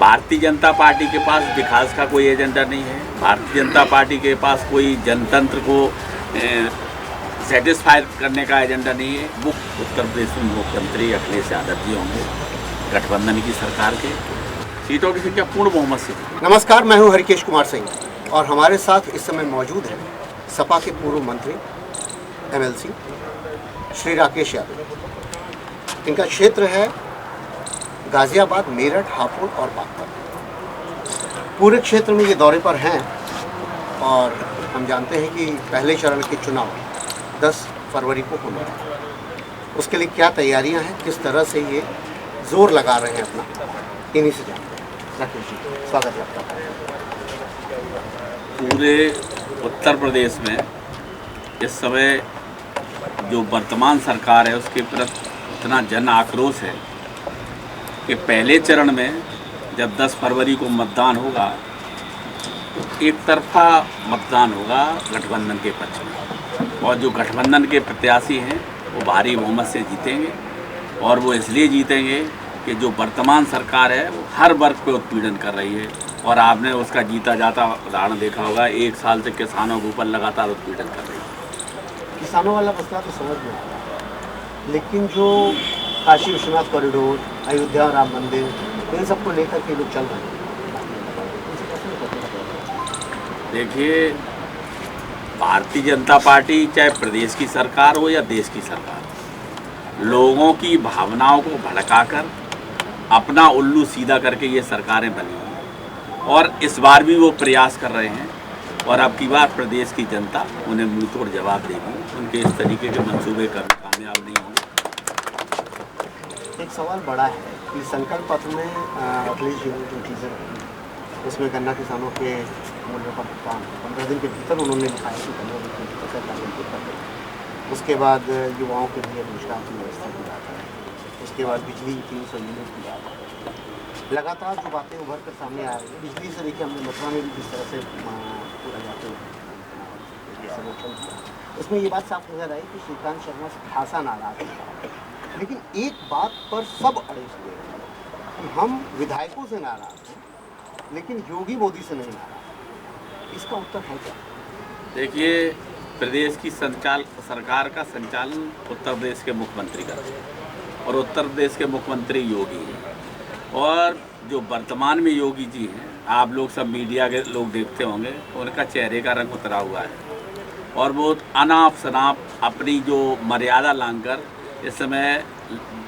Bharatiya Janata party के पास विकास का कोई एजेंडा नहीं है। भारतीय जनता पार्टी के पास कोई जनतंत्र को सेटिस्फाई करने का एजेंडा नहीं है। वो उत्तर प्रदेश में मुख्यमंत्री अखिलेश यादव जी होंगे, गठबंधन की सरकार के। सीटों की संख्या पूर्ण बहुमत से। नमस्कार, मैं हूं हरिकेश कुमार सिंह और हमारे साथ इस समय मौजूद है सपा के पूर्व मंत्री MLC श्री राकेश यादव। इनका क्षेत्र है गाजियाबाद, मेरठ, हापुड़ और बागपत। पूरे क्षेत्र में ये दौरे पर हैं और हम जानते हैं कि पहले चरण के चुनाव 10 फरवरी को होने हैं। उसके लिए क्या तैयारियां हैं, किस तरह से ये जोर लगा रहे हैं अपना, इन्हीं से जानते हैं। राकेश जी, स्वागत है आपका। पूरे उत्तर प्रदेश में इस समय जो वर्तमान सरकार है उसके प्रति इतना जन आक्रोश है कि पहले चरण में जब 10 फरवरी को मतदान होगा तो एक तरफा मतदान होगा गठबंधन के पक्ष में, और जो गठबंधन के प्रत्याशी हैं वो भारी बहुमत से जीतेंगे। और वो इसलिए जीतेंगे कि जो वर्तमान सरकार है वो हर वर्ग पे उत्पीड़न कर रही है, और आपने उसका जीता जाता उदाहरण देखा होगा। 1 साल से किसानों के ऊपर लगातार उत्पीड़न कर रही है। किसानों वाला मसला तो समझ में आता है, लेकिन जो काशी विश्वनाथ कॉरिडोर, अयोध्या राम मंदिर, इन सबको लेकर के लोग चल रहे हैं। देखिए, भारतीय जनता पार्टी चाहे प्रदेश की सरकार हो या देश की सरकार, लोगों की भावनाओं को भड़काकर अपना उल्लू सीधा करके ये सरकारें बनी हैं, और इस बार भी वो प्रयास कर रहे हैं। और अब की बार प्रदेश की जनता उन्हें मुंहतोड़ जवाब देगी। उनके इस तरीके के मंसूबे कभी कामयाब नहीं होंगे। एक सवाल बड़ा है कि संकल्प पत्र में अखिलेश जी ने जो चीज़ें रखी, उसमें गन्ना किसानों के मूल्य का भुगतान 15 दिन के भीतर उन्होंने लिखा है कि 15 दिन के भीतर कार्य कर दें। उसके बाद युवाओं के लिए रोजगार की व्यवस्था की बात है। उसके बाद बिजली 300 यूनिट की बात है। लगातार जो बातें उभर कर सामने आ रही है, बिजली से देखिए हमने मथुरा में भी किस तरह से पूरा जाते हुए सर्वेक्षण किया, उसमें ये बात साफ नजर आई कि श्रीकांत शर्मा से खासा नाराज है। लेकिन एक बात पर सब अड़े हुए हैं कि हम विधायकों से नाराज हैं, लेकिन योगी मोदी से नहीं नाराज। इसका उत्तर है क्या? देखिए, प्रदेश की सरकार का संचालन उत्तर प्रदेश के मुख्यमंत्री करते हैं, और उत्तर प्रदेश के मुख्यमंत्री योगी हैं। और जो वर्तमान में योगी जी हैं, आप लोग सब मीडिया के लोग देखते होंगे, उनका चेहरे का रंग उतरा हुआ है, और वो अनाप शनाप अपनी जो मर्यादा लांघकर इस समय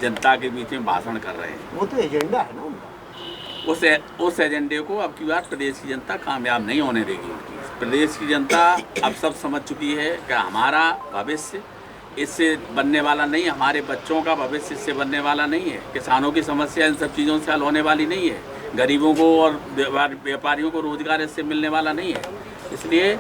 जनता के बीच में भाषण कर रहे हैं। वो तो एजेंडा है ना उनका। उस एजेंडे को अब की बार प्रदेश की जनता कामयाब नहीं होने देगी। उनकी प्रदेश की जनता अब सब समझ चुकी है कि हमारा भविष्य इससे बनने वाला नहीं, हमारे बच्चों का भविष्य इससे बनने वाला नहीं है। किसानों की समस्या इन सब चीज़ों से हल होने वाली नहीं है। गरीबों को और व्यापारियों को रोजगार इससे मिलने वाला नहीं है। इसलिए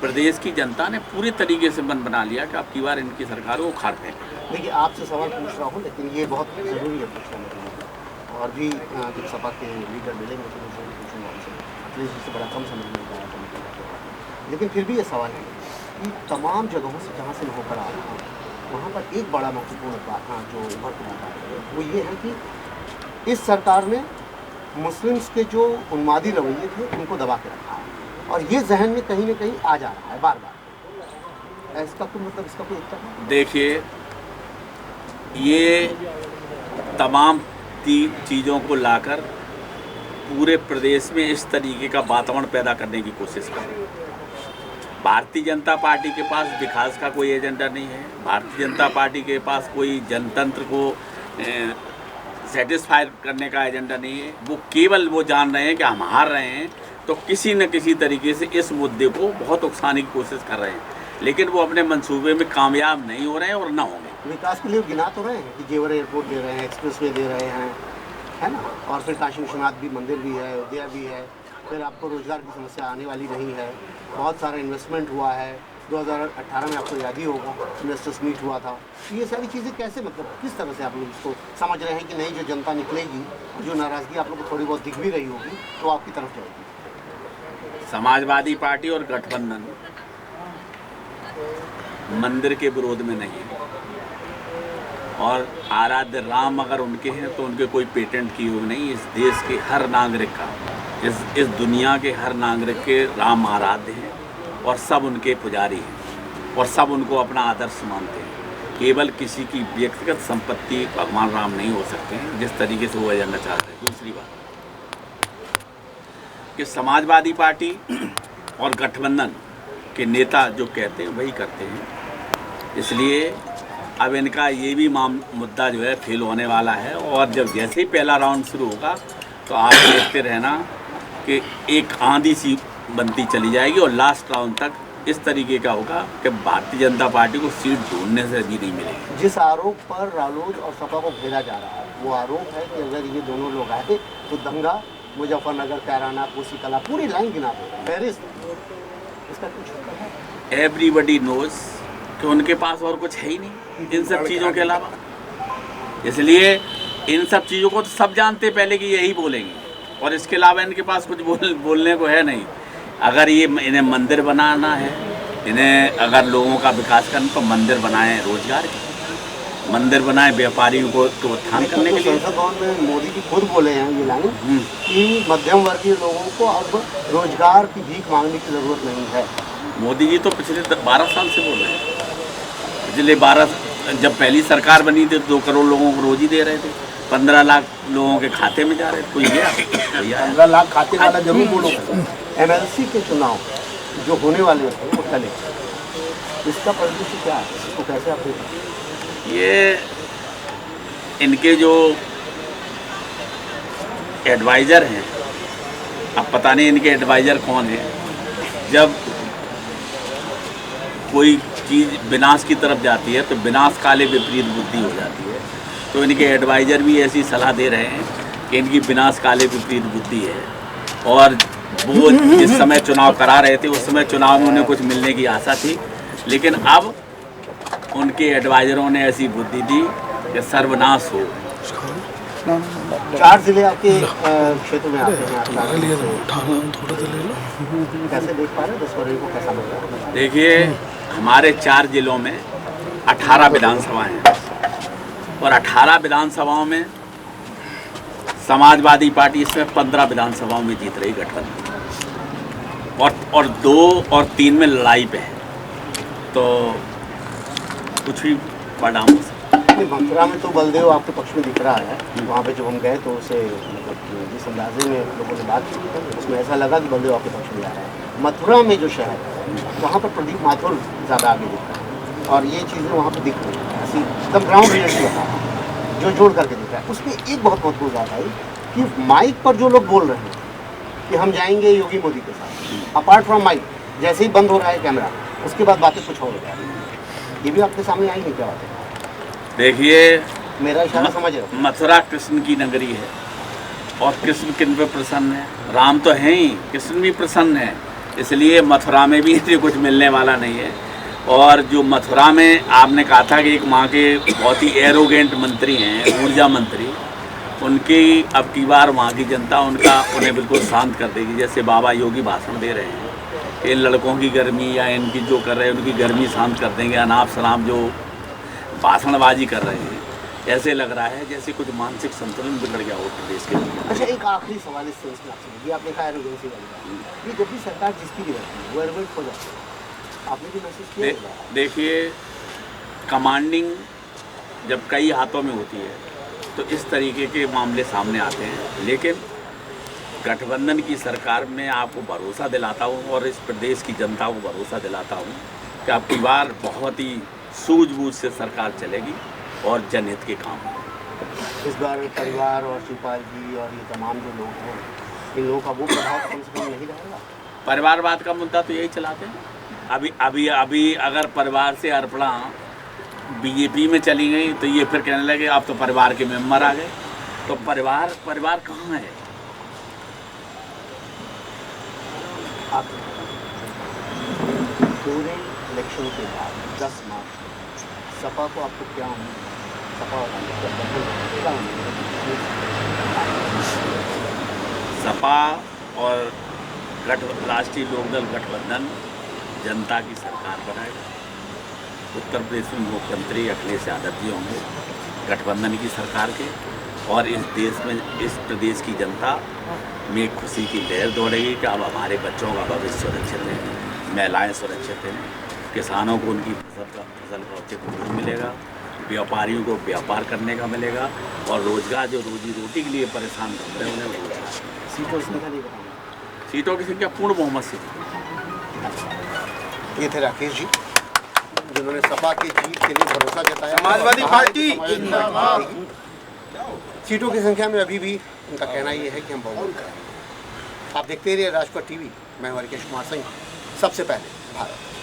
प्रदेश की जनता ने पूरी तरीके से मन बना लिया कि अब की बार इनकी सरकार को उखाड़ दें। देखिए, आपसे सवाल पूछ रहा हूँ, लेकिन ये बहुत ज़रूरी है पूछना मुझे। और भी जब सपा के लीडर मिलेंगे तो मैं जरूर पूछूँगा उनसे। अखिलेश जी से बड़ा कम समझ में आया था, लेकिन फिर भी ये सवाल है कि तमाम जगहों से जहाँ से मैं होकर आ रहा हूँ, वहाँ पर एक बड़ा महत्वपूर्ण बात जो उभर कर आता है वो ये है कि इस सरकार ने मुस्लिम्स के जो उन्मादी रवैये थे उनको दबा के रखा है, और ये जहन में कहीं ना कहीं आ जा रहा है बार बार। इसका कोई मतलब, इसका कोई उत्तर है? देखिए, ये तमाम चीज़ों को लाकर पूरे प्रदेश में इस तरीके का वातावरण पैदा करने की कोशिश कर रहे हैं। भारतीय जनता पार्टी के पास विकास का कोई एजेंडा नहीं है। भारतीय जनता पार्टी के पास कोई जनतंत्र को सेटिस्फाई करने का एजेंडा नहीं है। वो केवल वो जान रहे हैं कि हम हार रहे हैं, तो किसी न किसी तरीके से इस मुद्दे को बहुत उकसाने की कोशिश कर रहे हैं, लेकिन वो अपने मंसूबे में कामयाब नहीं हो रहे हैं और ना होंगे। विकास के लिए गिना तो रहे हैं कि जेवर एयरपोर्ट दे रहे हैं, एक्सप्रेसवे दे रहे हैं, है ना, और फिर काशी विश्वनाथ भी मंदिर भी है, अयोध्या भी है। फिर आपको रोजगार की समस्या आने वाली नहीं है। बहुत सारा इन्वेस्टमेंट हुआ है। 2018 में आपको याद ही होगा इन्वेस्टर्स मीट हुआ था। ये सारी चीज़ें कैसे, मतलब किस तरह से आप लोग इसको समझ रहे हैं कि नहीं, जो जनता निकलेगी, जो नाराज़गी आप लोग को थोड़ी बहुत दिख भी रही होगी, तो आपकी तरफ जाएगी? समाजवादी पार्टी और गठबंधन मंदिर के विरोध में नहीं है। और आराध्य राम अगर उनके हैं तो उनके कोई पेटेंट की योग नहीं। इस देश के हर नागरिक का, इस दुनिया के हर नागरिक के राम आराध्य हैं और सब उनके पुजारी हैं और सब उनको अपना आदर्श मानते हैं। केवल किसी की व्यक्तिगत संपत्ति भगवान राम नहीं हो सकते हैं जिस तरीके से वो एजेंडा चाहते हैं। दूसरी बात कि समाजवादी पार्टी और गठबंधन के नेता जो कहते हैं वही करते हैं, इसलिए अब इनका ये भी मुद्दा जो है फेल होने वाला है। और जब जैसे ही पहला राउंड शुरू होगा तो आप देखते रहना कि एक आंधी सी बनती चली जाएगी और लास्ट राउंड तक इस तरीके का होगा कि भारतीय जनता पार्टी को सीट ढूंढने से भी नहीं मिलेगी। जिस आरोप पर रालोद और सपा को घेरा जा रहा है वो आरोप है कि अगर ये दोनों लोग आए तो दंगा, मुजफ्फरनगर, कैराना, कोसी कला, पूरी लाइन गिना दे पेरिस, इसका कुछ है? एवरीबडी नोज कि उनके पास और कुछ है ही नहीं इन सब चीज़ों के अलावा, इसलिए इन सब चीज़ों को तो सब जानते पहले कि यही बोलेंगे और इसके अलावा इनके पास कुछ बोलने को है नहीं। अगर ये इन्हें मंदिर बनाना है, इन्हें अगर लोगों का विकास करना तो मंदिर बनाएं, रोजगार के मंदिर बनाएं, व्यापारियों को तो उत्थान करने के लिए। संसद भवन में मोदी जी खुद बोले हैं ये लाइन कि मध्यम वर्गीय लोगों को अब रोजगार की भीख मांगने की जरूरत नहीं है। मोदी जी तो पिछले 12 साल से बोल रहे हैं। पिछले 12 जब पहली सरकार बनी थी 2 करोड़ लोगों को रोजी दे रहे थे, 15 लाख लोगों के खाते में जा रहे थे। कोई गया 15 लाख खाते वाला जरूर बोलो। MLC के चुनाव जो होने वाले थे वो टले, इसका परिदृश्य क्या है, इसको कैसे आप देखते हैं? ये इनके जो एडवाइज़र हैं, अब पता नहीं इनके एडवाइज़र कौन है। जब कोई चीज़ विनाश की तरफ जाती है तो विनाश काले विपरीत बुद्धि हो जाती है, तो इनके एडवाइज़र भी ऐसी सलाह दे रहे हैं कि इनकी विनाश काले विपरीत बुद्धि है। और वो जिस समय चुनाव करा रहे थे उस समय चुनाव में उन्हें कुछ मिलने की आशा थी, लेकिन अब उनके एडवाइज़रों ने ऐसी बुद्धि दी कि सर्वनाश हो। 4 जिले आपके क्षेत्र में आते हैं, कैसे देख पा रहे हैं 10 फरवरी को, कैसा लग रहा है? देखिए, हमारे 4 जिलों में 18 विधानसभाएं हैं और 18 विधानसभाओं में समाजवादी पार्टी इसमें 15 विधानसभाओं में जीत रही गठबंधन, और 2 और 3 में लड़ाई पे है, तो कुछ भी परिणाम हो सकता है। मथुरा में तो बलदेव आपके पक्ष में दिख रहा है, वहाँ पे जब हम गए तो उसे मतलब जिस अंदाजे में लोगों ने बात की थी उसमें ऐसा लगा कि बलदेव आपके पक्ष में आ रहा है। मथुरा में जो शहर है वहाँ पर प्रदीप माथुर ज़्यादा आगे दिख रहा है और ये चीज़ें वहाँ पर दिख रही हैं, ऐसी एकदम ग्राउंड रियलिटी बता रहा है जो जोड़ करके दिख रहा है। उसमें एक बहुत महत्वपूर्ण बात आई कि माइक पर जो लोग बोल रहे हैं कि हम जाएंगे योगी मोदी के साथ, अपार्ट फ्रॉम माइक, जैसे ही बंद हो रहा है कैमरा उसके बाद बातें कुछ और हो रहा है, ये भी आपके सामने आई नहीं क्या बात है? देखिए, मेरा इशारा समझ रहे हो? मथुरा कृष्ण की नगरी है और कृष्ण किन पे प्रसन्न है? राम तो हैं ही, कृष्ण भी प्रसन्न है, इसलिए मथुरा में भी इसे कुछ मिलने वाला नहीं है। और जो मथुरा में आपने कहा था कि एक वहाँ के बहुत ही एरोगेंट मंत्री हैं, ऊर्जा मंत्री, उनकी अब की बार वहाँ की जनता उन्हें बिल्कुल शांत कर देगी। जैसे बाबा योगी भाषण दे रहे हैं कि इन लड़कों की गर्मी या इनकी जो कर रहे हैं उनकी गर्मी शांत कर देंगे, अनाप शनाप जो भाषणबाजी कर रहे हैं, ऐसे लग रहा है जैसे कुछ मानसिक संतुलन बिगड़ गया हो प्रदेश के अंदर। अच्छा, एक आखिरी सवाल इस सेंस में आपसे, ये आपने कहा एरोगेंसी वाली, ये जब भी सरकार जिसकी भी रहती है वो एरोगेंट हो जाती है, आपने भी महसूस किया होगा? देखिए, कमांडिंग जब कई हाथों में होती है तो इस तरीके के मामले सामने आते हैं, लेकिन गठबंधन की सरकार में आपको भरोसा दिलाता हूँ और इस प्रदेश की जनता को भरोसा दिलाता हूँ कि अब की बार बहुत ही सूझबूझ से सरकार चलेगी और जनहित के काम होंगे। इस बार परिवार और शिवपाल जी और ये तमाम जो लोग हैं, इन लोगों का वो प्रभाव कम से कम नहीं रहेगा? परिवारवाद का मुद्दा तो यही चलाते हैं। अभी अगर परिवार से अर्पणा बीजेपी में चली गई तो ये फिर कहने लगे आप तो परिवार के मेंबर आ गए, तो परिवार कहाँ है? आप पूरे इलेक्शन के बाद 10 मार्च सपा को आपको क्या उम्मीद है? सपा और क्या उम्मीद है? सपा और राष्ट्रीय लोकदल गठबंधन जनता की सरकार बनाएगा उत्तर प्रदेश में मुख्यमंत्री अखिलेश यादव जी होंगे, गठबंधन की सरकार के, और इस देश में, इस प्रदेश की जनता में खुशी की लहर दौड़ेगी कि अब हमारे बच्चों का भविष्य सुरक्षित है, महिलाएं सुरक्षित हैं, किसानों को उनकी फसल का उचित मूल्य मिलेगा, व्यापारियों को व्यापार करने का मिलेगा, और रोजगार, जो रोजी रोटी के लिए परेशान कर रहे हैं उन्हें रोजगार। सीटों की संख्या नहीं बताऊँगा। सीटों की संख्या पूर्ण बहुमत से। ये थे राकेश जी, जिन्होंने सपा की जीत के लिए भरोसा जताया। समाजवादी पार्टी सीटों की संख्या में अभी भी उनका कहना ये है कि हम बहुमत करेंगे। आप देखते रहिए राजकोट टीवी। मैं हूं हरिकेश कुमार सिंह, सबसे पहले भारत।